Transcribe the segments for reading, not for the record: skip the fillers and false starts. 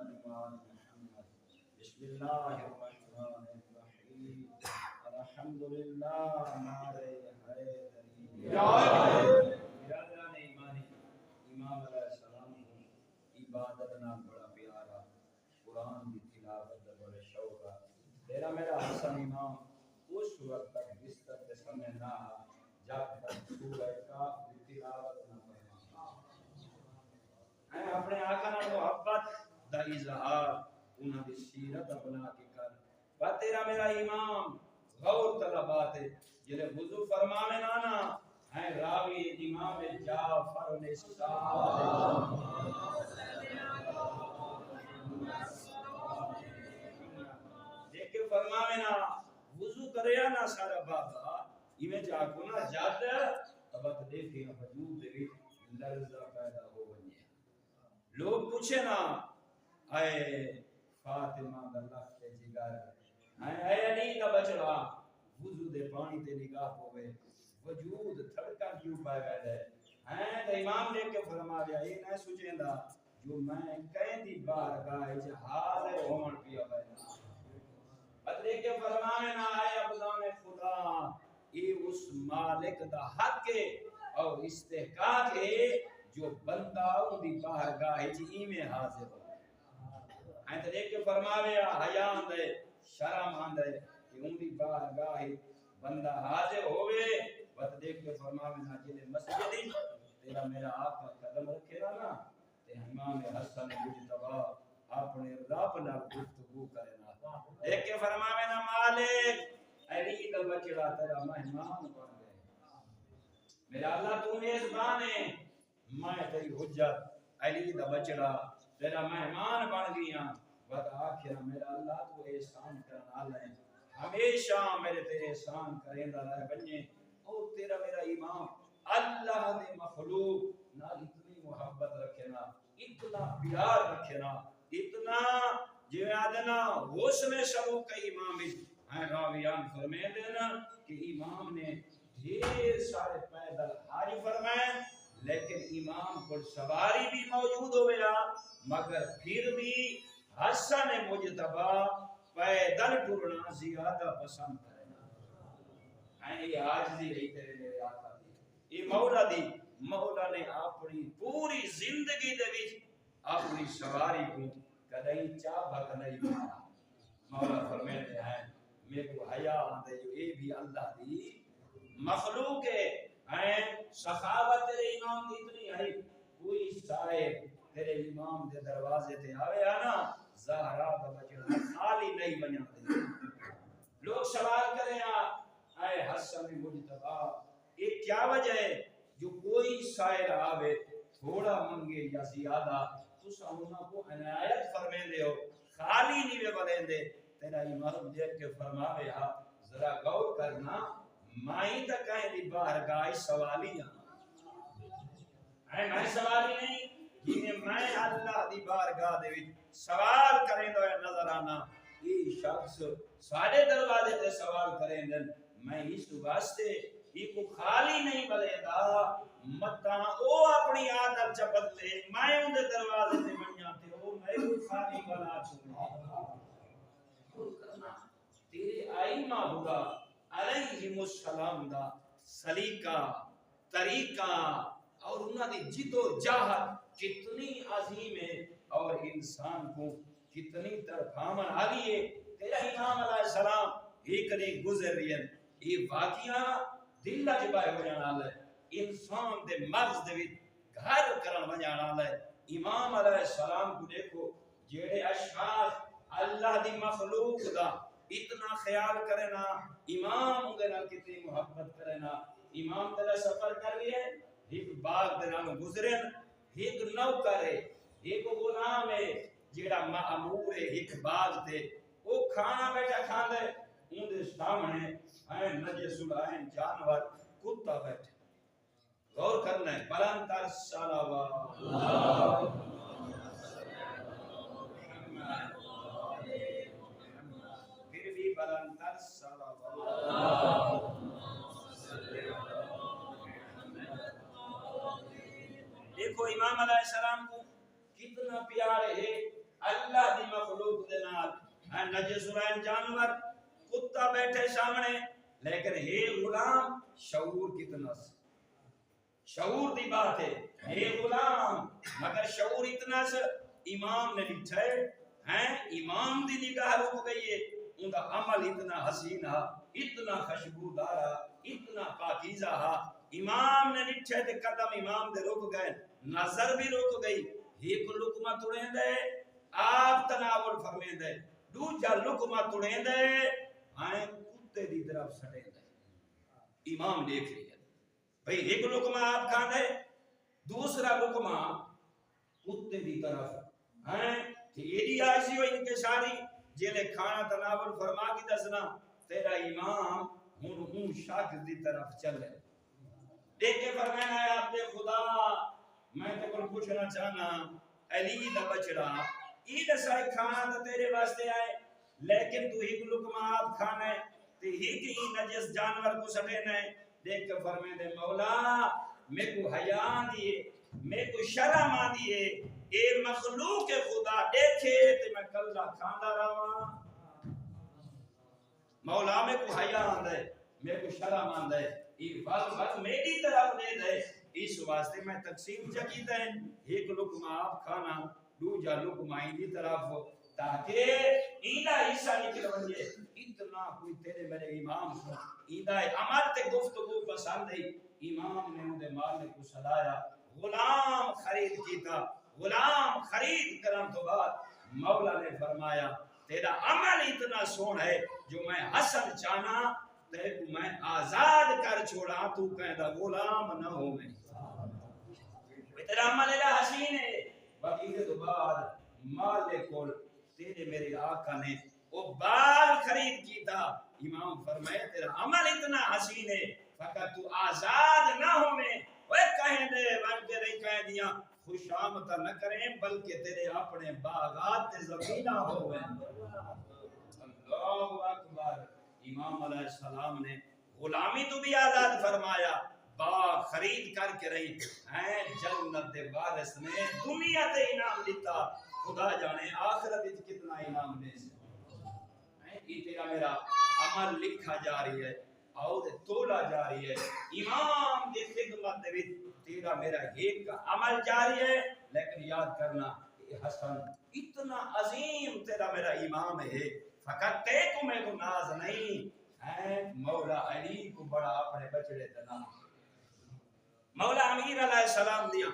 وآل محمد بسم اللہ الرحمن الرحیم الحمد للہ نعرہ حیدری برادران ایمانی امام علیہ السلام کو عبادت نہ بڑا پیارا قرآن کی تلاوت بڑے شوق تیرا میرا حسن امام اس وقت تک بستر کے سامنے نہ جب تک سورہ کاف کی تلاوت نہ میں اپنے آقا نال محبت دا اظہار انہاں دی سیرت اپنا کے کر با تیرا میرا امام غور طلبات جلے وضو فرماوے نا ہے راوی امام جعفر نے دیکھ کے فرماوے نا وضو کریا نا سارا بابا ایویں جا کو نا جد ابت دیکھے وجود دے وچ لرزہ پیدا ہو ونجے لوگ پوچھے نا اے فاطمہ دا لخت جگر اے علی دا بچڑا وضو دے پانی تے نگاہ ہوے وجود تھڑکا کیوں پائے گئے ہیں تے امام دیکھ کے فرما دیا یہ نہ سوچیندا جو میں کہیں دی بارگاہ وچ حاضر ہون پیا وے بدلے کے فرمائے نا اے عبدان خدا یہ اس مالک دا حق ہے اور استحقاق ہے جو بندہ ان دی بارگاہ وچ میں حاضر ہو ہیں تے دیکھ کے فرماوے حیا دے شرم آندے کہ ان دی بارگاہ بندہ حاضر ہوے وقت دیکھ کے فرماوے نا جے مسجد تیرا میرا آقا قدم رکھے نا تے امام حسن مجتبی اپنے رب نال گفتگو کرے نا دیکھ کے فرماوے نا مالک علی دا بچڑا تیرا مہمان بن گئے میرا اللہ تو میزبان ہے میں تیری حجت علی دا بچڑا تیرا مہمان بن گیا بد آخر میرا اللہ تو احسان کرنا لے ہمیشہ میرے تیرے احسان کریں دا رہ بنیے اور تیرا میرا امام اللہ دے مخلوق نال اتنی محبت رکھنا اتنا پیار رکھنا اتنا جو آدنا حسن سلوک کا امام ہیں راویان فرمائے دینا کہ امام نے ڈھیر سارے پیدل حج فرمائے لیکن امام کو سواری بھی موجود ہو گیا مگر پھر بھی حسن مجتبی پیدل ٹرنا زیادہ پسند کرنا یہ عاجزی رہی تیرے میرے آقا دی یہ مولا نے اپنی پوری زندگی دے وچ اپنی سواری کو کدی چابک نہیں بنا مولا فرماتے ہیں میرے کو حیا آندے جو یہ بھی اللہ دی مخلوق ہے سخاوت تیرے امام دی اتنی ہے کوئی صاحب تیرے امام دے دروازے تے آوے نا زہرا دا بچڑا خالی نہیں بنیا دے لوگ سوال کریں اے حسن مجتبی یہ کیا وجہ ہے جو کوئی سائل آوے تھوڑا منگے یا زیادہ تسا انہاں کو عنایت فرمے دے ہو خالی نہیں بلیں دے تیرا امام دیکھ کے فرماوے ذرا غور کرنا مائیں تا کہیں دی بارگاہ سوالی میں سوالی نہیں جنہیں میں اللہ دی بارگاہ دے وچ سوال کریں دو نظر آنا یہ شخص سارے دروازے تے سوال کریں دن میں اس واسطے یہ کو خالی نہیں بلے دا متا او اپنی عادت چپت لے میں ان دے دروازے تے بنیا تے او میں کو خالی بنا چھوڑا تیرے آئمہ ہوگا علیہم السلام دا سلیقہ طریقہ اور انہاں دی جد و جہد کتنی عظیم ہے اور انسان کو کتنی طرفامن علی ہے تیرا امام علیہ السلام ایک نے گزر رہی ہے یہ واقعہ دل لجبائے ہو جانا ہے انسان دے مغز دے وچ گھر کرن وجانا ہے امام علیہ السلام کو دیکھو جڑے اشخاص اللہ دی مخلوق دا اتنا خیال کرے نا امام دے نال کتنی محبت کرے نا امام تیرا سفر کر رہی ہے ایک باغ دے نال گزرے ایک نوکر ہے ایک غلام ہے جیڑا مأمور ہے ایک باغ تے او کھانا بیٹھا کھاندا ہے اون دے سامنے اے نجس العین جانور کتا بیٹھا غور کرنا ہے بلند تر صلوات پھر بھی بلند تر صلوات دیکھو امام علیہ السلام کو کتنا پیار ہے اللہ نجسرائن جانور کتا بیٹھے سامنے لیکن ہے غلام شعور کتنا سے شعور دی بات ہے غلام مگر شعور اتنا سے امام نے لکھا ہے امام دی نگاہ رک گئی ہے ان کا عمل اتنا حسین ہے اتنا خوشبودار ہے اتنا پاکیزہ ہے امام نے لکھا ہے قدم امام دے رک گئے نظر بھی رک گئی ایک لقمہ توڑیں دے آپ تناول فرمیں دے دوجا لقمہ توڑیں دے آئیں کتے دی طرف سٹیں دے امام دیکھ لیا بھئی ایک لقمہ آپ کھانے دوسرا لقمہ کتے دی طرف ہیں کہ ایڈی آئیسی ہو ان کے ساری جیلے کھانا تناول فرما کی دسنا تیرا امام ہوں شاکر دی طرف چلے دیکھ کے فرمائنا ہے آپ دے خدا میں تے کل پوچھنا چاہنا علی دا بچڑا عید سائے کھانا تو تیرے واسطے آئے لیکن تو ہی لقمہ آپ کھانا ہے تو ہی کی نجس جانور کو سٹینا ہے دیکھ کے فرمائے دے مولا میں کو حیان دیئے میں کو شرم دیئے اے مخلوق خدا دیکھے تے میں کلہ کھانا رہا مولا میں کو حیان دے میں کو شرم دے یہ وقت میری طرف دے دے اس واسطے میں تقسیم چکی دیں ایک لقمہ آپ کھانا دوجا لقمہ دی طرف تاکہ ایدہ حصہ نکل بنجے اتنا کوئی تیرے میرے امام کو ایدہ عمل تے گفتگو پسند ہے امام نے انہیں مالک کو صدایا غلام خرید کیتا غلام خرید کرن تو بعد مولا نے فرمایا تیرا عمل اتنا سون ہے جو میں حسن چانا تے کو میں آزاد کر چھوڑا تو کہتا غلام نہ ہو میں تیرا عمل الہ حسین ہے باقی تو بعد مالک کو تیرے میرے آقا نے وہ بال خرید کیتا امام فرمائے تیرا عمل اتنا حسین ہے فقط تو آزاد نہ ہو میں وہ کہیں دے بن کے نہیں کہہ دیا خوش آمدہ نہ کریں بلکہ تیرے اپنے باغات تے زمینہ ہوئے اللہ اکبر امام علیہ السلام نے غلامی تو بھی آزاد فرمایا باغ خرید کر کے رہی جنت دے وارث نے دنیا تے انعام دیتا خدا جانے آخرت وچ کتنا انعام دے یہ تیرا میرا عمل لکھا جا رہی ہے اور تولا جا رہی ہے امام کی خدمت دے تیرا میرا ایک کا عمل جاری ہے لیکن یاد کرنا حسن اتنا عظیم تیرا میرا امام ہے فقط تے کو میں کو ناز نہیں ہے مولا علی کو بڑا اپنے بچڑے دنا مولا امیر علیہ السلام دیا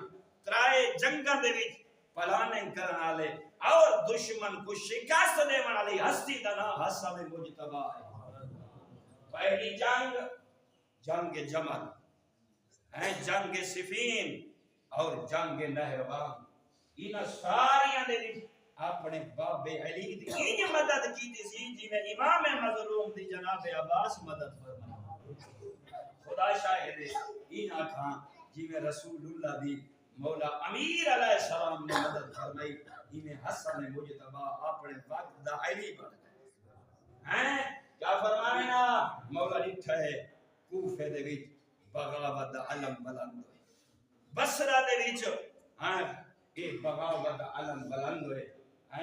ترائے جنگاں دے وچ پلاننگ کرن والے اور دشمن کو شکست دیون والی ہستی دا نام حسن مجتبی ہے پہلی جنگ جمل ہے جنگ صفین اور جنگ نہروان ان ساریاں دے وچ اپنے بابے علی دی کی مدد کیتی سی جویں امام مظلوم دی جناب عباس مدد فرمائی خدا شاہد ہے ان آکھاں جویں رسول اللہ دی مولا امیر علیہ السلام نے مدد فرمائی انہیں حسن مجتبی اپنے وقت دا علی بن گئے ہیں کیا فرمائنا مولا لکھا ہے کوفے دے وچ بغاوت دا علم بلند ہوئے بصرہ دے وچ ایک بغاوت دا علم بلند ہوئے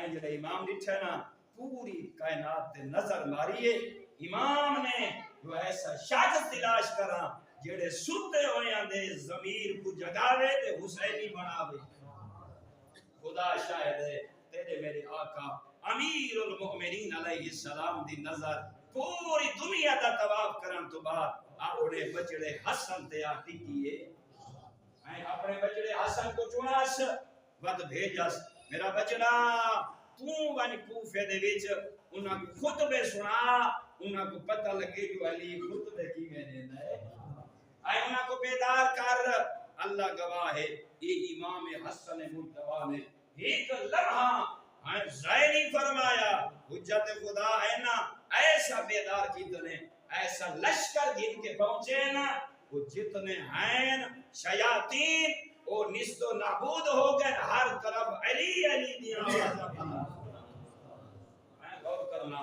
جڑے امام لکھا ہے نا پوری کائنات تے نظر ماری ہے امام نے جو ایسا شاگرد تلاش کرا جڑے ستے ہویاں دے ضمیر کو جگاوے تے حسینی بناوے خدا شاہد ہے تیرے میرے آقا امیر المؤمنین علیہ السلام دی نظر پوری دنیا دا طواف کرن تو بعد اپنے بچڑے حسن تے آتی کیے میں اپنے بچڑے حسن کو چناس ود بھیجس میرا بچڑا تو ون کوفے دے وچ انہاں کو خطبے سنا انہاں کو پتہ لگے جو علی خطبے کی میں دینا ہے اے انہاں کو بیدار کر اللہ گواہ ہے یہ امام حسن مجتبی نے ایک لمحہ ضائع نہیں فرمایا حجت خدا ہے نا ایسا بیدار کیتنے ایسا لشکر جن کے پہنچے نا وہ جتنے ہیں شیاطین وہ نست و نابود ہو گئے ہر طرف علی علی دیا میں غور کرنا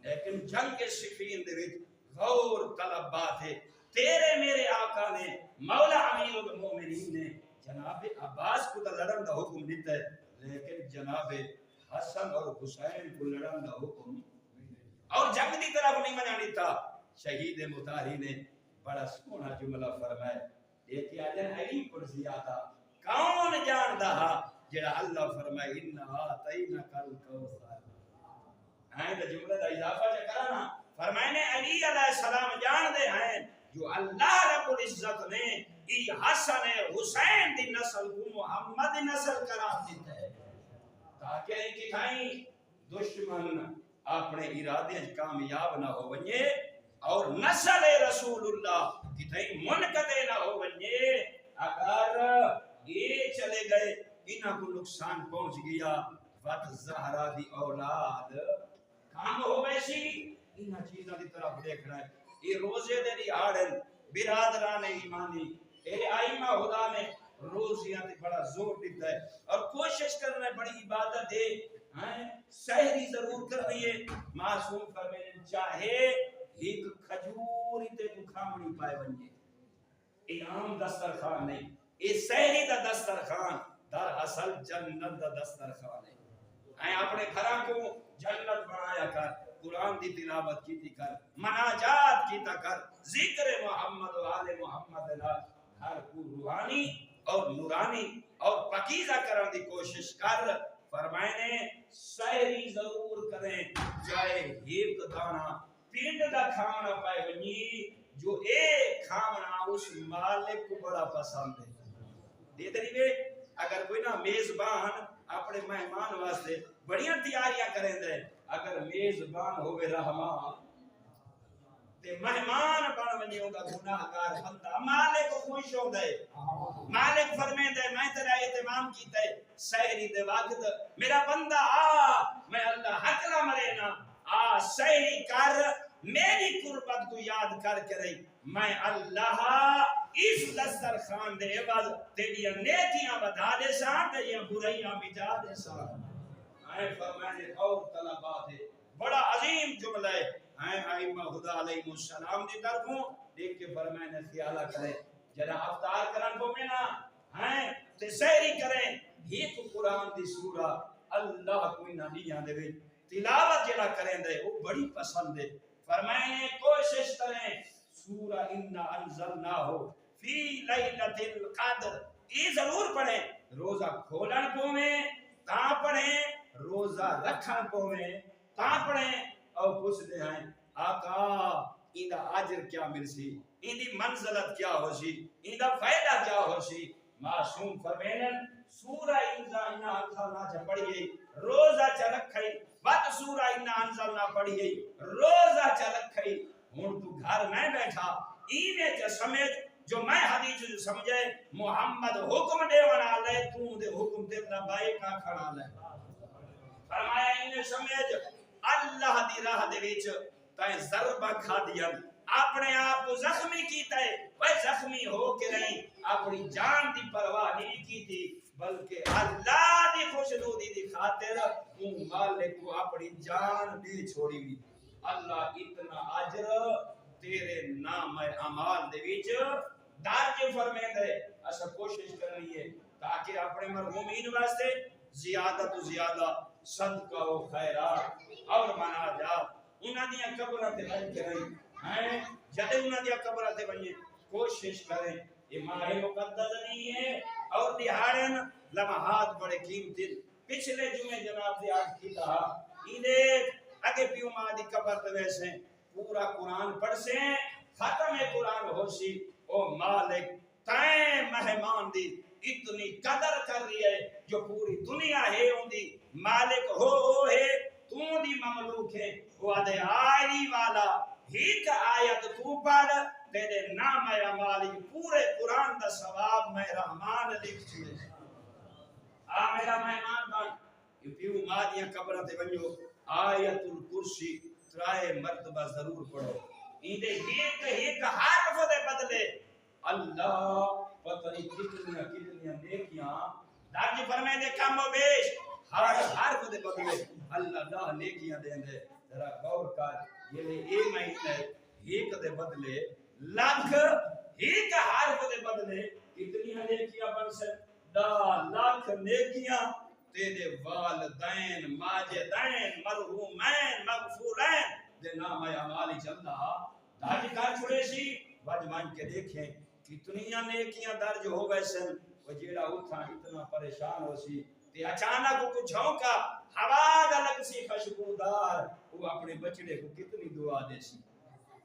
لیکن جنگ کے صفین دے وچ غور طلب بات ہے تیرے میرے آقا نے مولا امیر المومنین نے جناب عباس کو لڑن دا حکم دیتا ہے لیکن جناب حسن اور حسین کو لڑن دا حکم اور جنگ دی طرف نہیں منع دیتا. شہید مطہری نے بڑا سونا جملہ فرمایا دیکھیں اجن علی کرسی آتا کون جاندا جڑا اللہ فرمائے انہا اعطیناک الکوثر. ہیں تو جملے دا اضافہ جو کرنا فرمائے نے علی علیہ السلام جان دے ہیں جو اللہ رب العزت نے ای حسن حسین دی نسل کو محمد نسل قرار دیتا ہے تاکہ ان کی کھائیں دشمن اپنے ارادے کامیاب نہ ہو ونجے اور نسل رسول اللہ کی تھئی منقطع نہ ہو ونجے. اگر یہ چلے گئے انہاں کو نقصان پہنچ گیا وقت زہرا دی اولاد کام ہو ویسی انہاں چیزاں دی طرف دیکھنا ہے. یہ روزے دے دی آڑن برادران ایمانی اے آئمہ خدا نے روزیاں تے بڑا زور دیتا ہے اور کوشش کرنا ہے بڑی عبادت ہے. سحری ضرور کرنی ہے. معصوم فرمائے چاہے ایک کھجوری تے تو کھامنی پائے بنجے اے عام دسترخوان نہیں اے سحری دا دسترخوان در اصل جنت دا دسترخوان ہے. اپنے گھراں کو جنت بنایا کر قرآن دی تلاوت کیتی کر مناجات کیتا کر ذکر محمد و آل محمد ہر کو روحانی اور نورانی اور پاکیزہ کرنے دی کوشش کر. فرمائے نے سحری ضرور کریں چاہے ایک دانہ پینڈ دا کھانا پائے بنی جو ایک کھانا اس مالک کو بڑا پسند ہے. دیتے نہیں اگر کوئی نہ میزبان اپنے مہمان واسطے بڑیاں تیاریاں کریں دے اگر میزبان ہوئے رحمان تے مہمان بن ونی ہوندا گناہگار بندہ مالک کو خوش ہو دے. مالک فرمائے دے میں تیرا اہتمام کیتا ہے سحری دے وقت میرا بندہ میں اللہ حق نہ مرے نا سحری کر میری قربت کو یاد کر کے رہی میں اللہ اس دسترخوان دے عوض تیریاں نیکیاں بتا دے ساں تیریاں برائیاں مٹا دے ساں. فرمائے اور طلبات ہے بڑا عظیم جملہ ہے. آئمہ خدا علیہ السلام دی طرفوں دیکھ کے فرمائے نے خیالہ کرے جنا افطار کرن کو میں نا تے سحری کریں ایک قرآن دی سورہ اللہ کوئی نہ نہیں آن دے تلاوت جڑا کریں دے وہ بڑی پسند ہے. فرمائے نے کوشش کریں سورہ انا انزلناہ فی لیلۃ القدر یہ ضرور پڑھیں. روزہ کھولن کو میں تاں پڑھیں روزہ رکھن کو میں تاں پڑھیں اور پوچھ دے ہیں آقا ایدہ عجر کیا مل سی ایدی منزلت کیا ہو سی ایدہ فائدہ کیا ہو سی. معصوم فرمینن سورہ انا انزلنا چا پڑھئے روزہ چا رکھئی وقت سورہ انا انزلنا پڑھئے روزہ چا رکھئی. ہون تو گھر میں بیٹھا اینے چا سمجھ جو میں حدیث سمجھے محمد حکم دے ونا لے تو دے حکم دے اپنا بائی کا کھڑا لے. فرمایا انہیں سمجھ اللہ دی راہ دے ویچ تائیں ضربہ کھا دیا اپنے آپ کو زخمی کیتا ہے وہ زخمی ہو کے نہیں اپنی جان دی پرواہ نہیں کی تھی بلکہ اللہ دی خوشنودی دی خاطر ان مالک کو اپنی جان بھی چھوڑی ہوئی. اللہ اتنا عجر تیرے نام اعمال دے وچ درج فرمائے دے. اسا کوشش کرنی ہے تاکہ اپنے مرحومین واسطے زیادہ تو زیادہ صدقہ و خیرات اور مناجات انہاں دیاں قبراں تے بن کے رہی جدے انہاں دیاں قبراں تے بنیں کوشش کریں. یہ ماہ مقدس نہیں ہے اور دہاڑن لمحات بڑے قیمتی. پچھلے جمعے جناب سے آج کی کہا ایدے اگے پیو ماں دی قبر تے ویسے پورا قرآن پڑھ سے ختم قرآن ہو سی او مالک تائیں مہمان دی اتنی قدر کر رہی ہے جو پوری دنیا ہے ان دی مالک ہو ہے تو دی مملوک ہے وہ دے آئی والا ایک آیت تو پڑھ تیرے نام اعمال پورے قرآن دا ثواب میں رحمان لکھ چھوڑے. میرا مہمان بن یہ پیو مادیاں قبرہ تے بنجو آیت الکرسی ترائے مرتبہ ضرور پڑھو. ایدے ایک حرف دے بدلے اللہ پتہ نہیں کتنی نیکیاں درج فرمائے دے کم و بیش ہر حرف دے بدلے اللہ نیکیاں دیں دے. ذرا غور کر یہ ایک مہینہ ایک دے بدلے لاکھ ایک حرف دے بدلے کتنی نیکیاں بن سے 10 لاکھ نیکیاں تیرے والدین ماجدین مرحومین مغفورین دے نام اعمال چلدا درج کر چھڑے سی وج مان کے دیکھیں کتنی نیکیاں درج ہو گئے سن وہ جیڑا اٹھا اتنا پریشان ہو سی تے اچانک کو جھونکا ہوا دا لگ سی خوشبودار وہ اپنے بچڑے کو کتنی دعا دے سی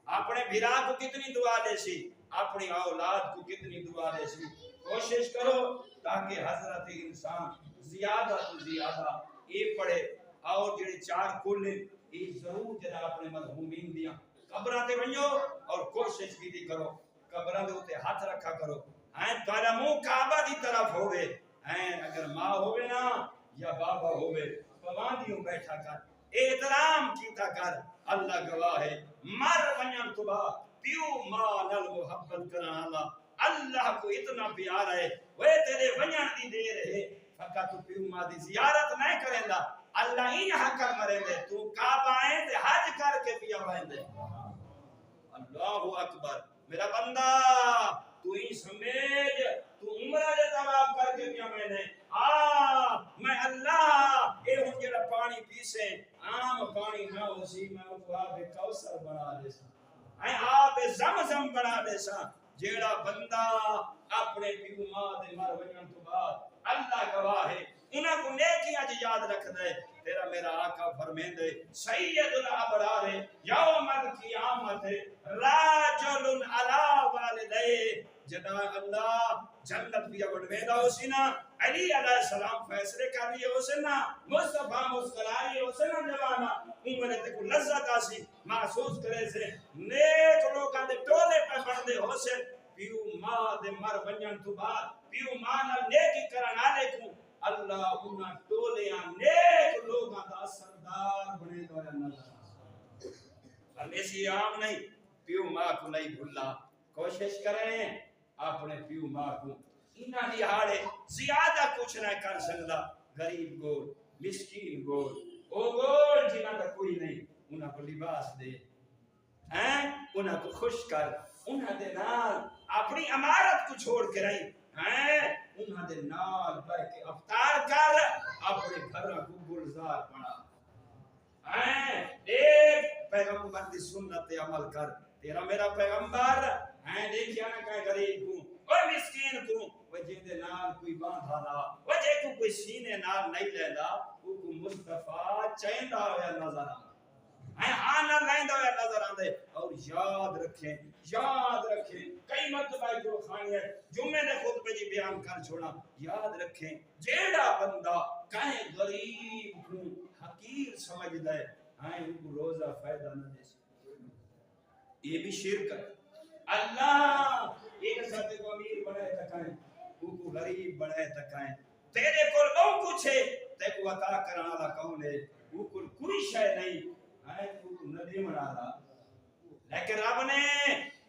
اپنے بھرا کو کتنی دعا دے سی اپنی اولاد کو کتنی دعا دے سی کوشش کرو تاکہ حضرت انسان زیادہ تو زیادہ یہ پڑھے اور جڑے چار کھولے یہ ضرور جڑا اپنے مرحومین دیاں قبراں تے ونجو اور کوشش کیتی کرو قبراں دے اوتے ہاتھ رکھا کرو ہیں تہاڈا منہ کعبہ دی طرف ہوے ہیں اگر ماں ہوے نا یا بابا ہوے پوانڈیوں بیٹھا کر احترام کیتا کر اللہ گواہ ہے مر ونجن تو بعد پیو ماں نال محبت کرن والا اللہ کو اتنا پیارا ہے وہ تیرے ونجن دی دیر ہے فقط تو پیو ماں دی زیارت نہیں کریندا اللہ ہی حق کر مرے دے تو کعبہ آئے تے حج کر کے پیا ویندے اللہ اکبر میرا بندہ تو ہی سمجھ تو عمرہ دے طواف کر کے پیا ویندے میں اللہ اے ہن جڑا پانی پیسے عام پانی نہ ہو سی میں ان کو آب کوثر بنا دے سا اے آب زمزم بنا دے سا جیڑا بندہ اپنے پیو ماں دے مر ونجن تو بعد اللہ گواہ ہے انہاں کو نیکیاں جو یاد رکھ دے تیرا میرا آقا فرمیندے سید الابرار یوم القیامت راجل علی والدے جدا اللہ جنت بھی وڈویندا ہوسی نا علی علیہ السلام فیصلے کر لیے ہوسن نا مصطفیٰ مسکرائے ہوسن نا جوانا عمر تے کو لذت آسی محسوس کرے سے نیک لوکاں دے ٹولے پہ بندے ہوسن پیو ماں دے مر ونجن تو بعد پیو ماں نال نیکی کرن والے کو اللہ انہاں ٹولیاں نیک لوگاں دا سردار بنے دا نظر ہمیشہ عام نہیں پیو ماں کو نہیں بھولا کوشش کریں اپنے پیو ماں کو انہاں دی ہاڑے زیادہ کچھ نہ کر سکدا غریب گول مسکین گول او گول جنہاں دا کوئی نہیں انہاں کو لباس دے ہیں انہاں کو خوش کر انہاں دے نال اپنی امارت کو چھوڑ کے رہی ہیں انہاں دے نال بیٹھ کے افطار کر اپنے گھراں کو گلزار بنا ہیں ایک پیغمبر دی سنت تے عمل کر تیرا میرا پیغمبر ہیں دیکھیا نہ کہ غریب کو اور مسکین کو وہ جے دے نال کوئی باندھا نہ وہ جے کو کوئی سینے نال نہیں لیندا او کو مصطفیٰ چیندا ہویا نظر آ آنا لائندہ ہویا نظر آندے اور یاد رکھیں کئی مرتبہ جو خانی ہے جمعے نے خطبے جی بیان کر چھوڑا یاد رکھیں جیڑا بندہ کہیں غریب کو حقیر سمجھ دے ان کو روزہ فائدہ نہ دے یہ بھی شرک ہے اللہ ایک ساتھ کو امیر بنائے تکائیں ان کو غریب بنائے تکائیں تیرے کول بہت کچھ ہے تے کو عطا کرنے والا کون ہے وہ کوئی شے نہیں ندی منا لیکن رب نے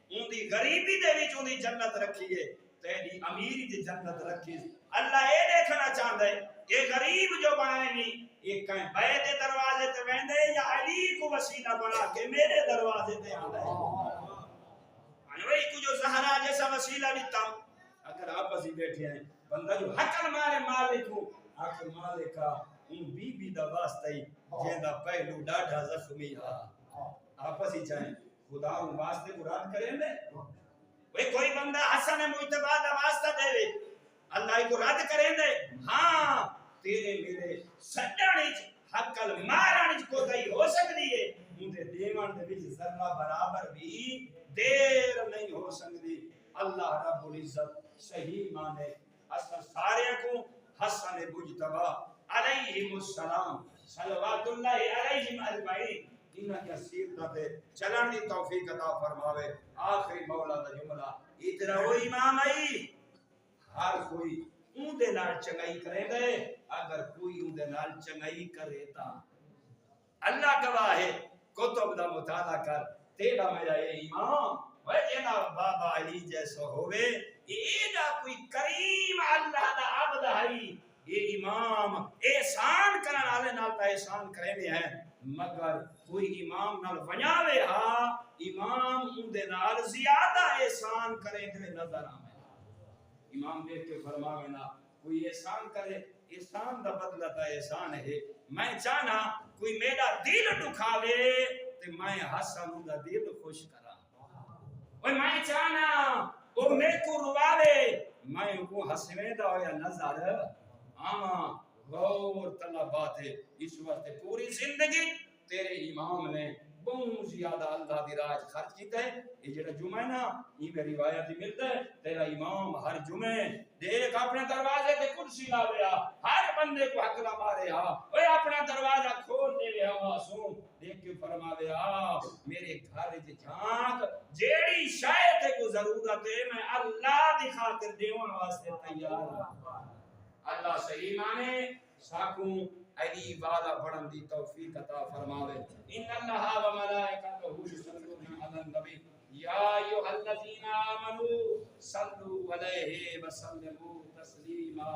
ان دی غریبی دے وچ ان دی جنت رکھی ہے تیری امیری دی جنت رکھی اللہ اے دیکھنا چاہندا ہے یہ غریب جو بنائے نہیں یہ کہیں بیت دے دروازے تے ویندے یا علی کو وسیلہ بنا کے میرے دروازے تے آندا ہے وہی کو جو زہرا جیسا وسیلہ دیتا اگر آپ اسی بیٹھے ہیں بندہ جو حقل مارے مالک ہو آخر مالکا ان بی بی دا واسطہ ہی جیندہ پہلو ڈاڑھا زخمی آپس ہی چاہیں خدا ان واسطے کو رد کریں دے وہ کوئی بندہ حسن مجتبہ دا واسطہ دے وے اللہ کو رد کریں دے ہاں تیرے میرے سٹانیچ حقل مارانیچ کو دائی ہو سکتی ہے مجھے دیوان دے بچ ذرہ برابر بھی دیر نہیں ہو سکتی اللہ رب العزت صحیح مانے اصلا سارے کو حسن مجتبہ علیہم السلام صلوات اللہ علیہم اجمعین انہاں کی سیرت تے چلن دی توفیق عطا فرماوے آخری مولا دا جملہ اتنا وہ امام آئی ہر کوئی اون دے نال چنگائی کرے دے اگر کوئی اون دے نال چنگائی کرے تا اللہ گواہ ہے کتب دا مطالعہ کر تیرا میرا یہ امام وہ جنا بابا علی جیسا ہوئے ایڈا کوئی کریم اللہ دا عبد ہے یہ امام احسان کرن والے نال تا احسان کرے ہیں مگر کوئی امام نال ونجاوے ہاں امام اون دے نال زیادہ احسان کرے دے نظر آوے امام دیکھ کے فرماوے نا کوئی احسان کرے احسان دا بدلہ تا احسان ہے میں چاہنا کوئی میرا دل دکھاوے تے میں حسن دا دل خوش کرا اوے میں چاہنا او میں کو رواوے میں کو ہسویں دا ہویا نظر آواں غور طلبات ہے اس وقت پوری زندگی تیرے امام نے بہت زیادہ اللہ دی راج خرچ کیتا ہے یہ جڑا جمعہ ہے نا یہ میں روایت ہی ملتا ہے تیرا امام ہر جمعے دیکھ اپنے دروازے تے کرسی لاویا ہر بندے کو حقلا مارے ہا اوے اپنا دروازہ کھول دے وے معصوم دیکھ کے فرماوے میرے گھر وچ جھانک جیڑی شاید تے کو ضرورت ہے میں اللہ دی خاطر دیوان واسطے تیار ہوں اللہ صحیح مانے ساکوں علی والا پڑھن دی توفیق عطا فرماوے ان اللہ و ملائکتہ یصلون علی النبی یا ایھا الذین آمنوا صلوا علیہ وسلموا تسلیما